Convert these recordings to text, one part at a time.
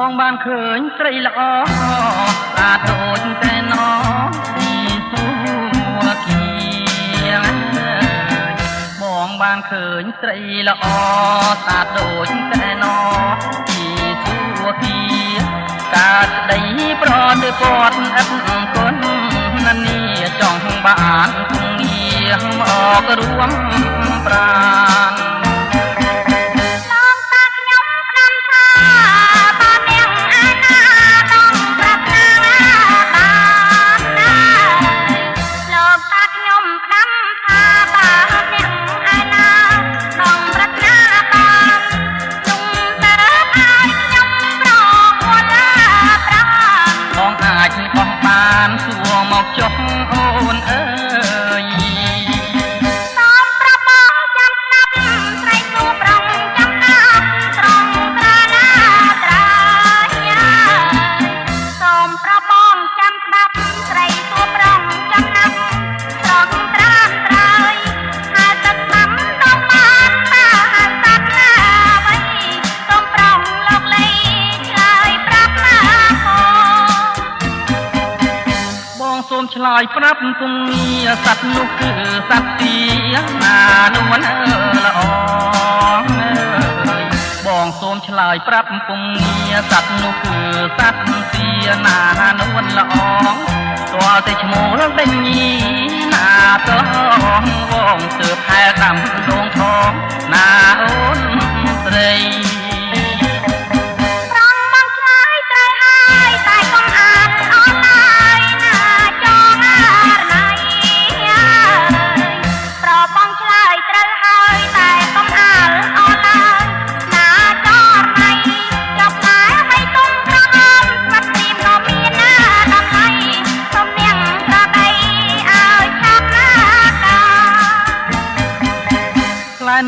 បងបានឃើញស្រីល្អអាដូចតែណពីសួគីបងបានឃើញស្រីល្អតាដូចតែណពីសួគីកាត់ដីប្រទៅពតឥតគុណណានីចង់បានគងងារមករួមប្រាណសួរមកចុះអូនអើយសូមប្រាប់បងចាំស្ដាប់ស្រីគូប្រុងចាំណាត្រង់ត្រាណាត្រាញ៉ាសូមប្រាប់បងចាំស្ដាប់ស្រីគូប្រុងចាំណាត្រង់ត្រាត្រាយហើយទឹកតាមដល់បានតាហានសាត់ណាអ្វីសូមប្រុងលោកលីឆ្លើយប្រាប់ណាបងសូមឆ្លើយប្រាប់ពងងារសត្វនោះគឺសត្វទាណានួនល្អបងសូមឆ្លើយប្រាប់ពងងារសត្វនោះគឺសត្វទាណានួនល្អទាល់តែឈ្មោះដេញញីណាតបងទើបហែតាមដងថងណាអូនស្រី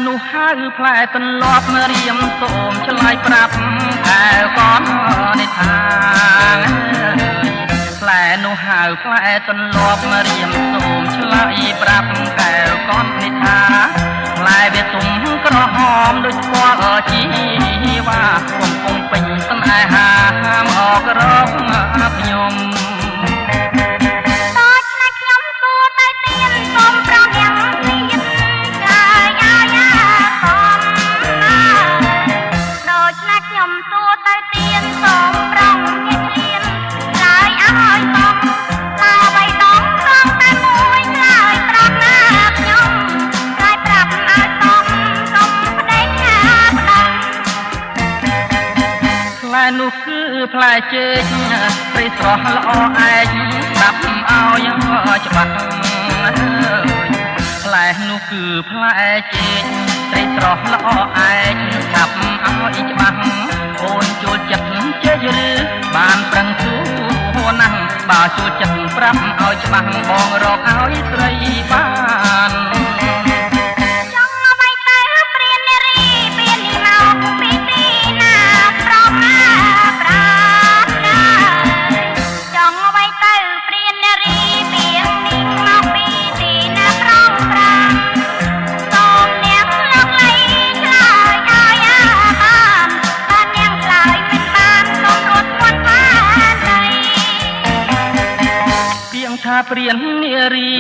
នោះហៅផ្លែទន្លាប់រៀមសូមឆ្លើយប្រាប់អែកននេះថាផ្លែនោះហៅផ្លែទន្លាប់រៀមសូមឆ្លើយប្រាប់កែវកននេះថាផ្លែវាទុំក្រហមដូចពណ៌ជីវ៉ាកំពុងពេញស្នេហាមកអករកខ្ញុំនោះគឺផ្លែចេកព្រៃស្រស់ល្អឯកស្ដាប់ឲ្យច្បាស់ផ្លែនោះគឺផ្លែចេកព្រៃស្រស់ល្អឯកស្ដាប់ឲ្យច្បាស់អូនចូលចិត្តចេកឬបានប្រឹងសួរណាស់បើចូលចិត្តប្រាប់ឲ្យច្បាស់បងរកឲ្យស្រីបានថាព្រាននារី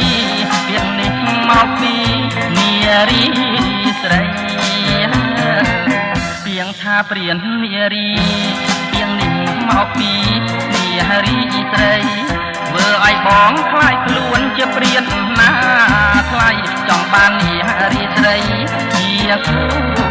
ពីនេះមកពីនារីស្រីពីងថាព្រាននារីពីនេះមកពីនារីស្រីធ្វើឲ្យបងខ្លាចខ្លួនជាព្រានណាថ្លៃចង់បាននារីស្រីជាគូ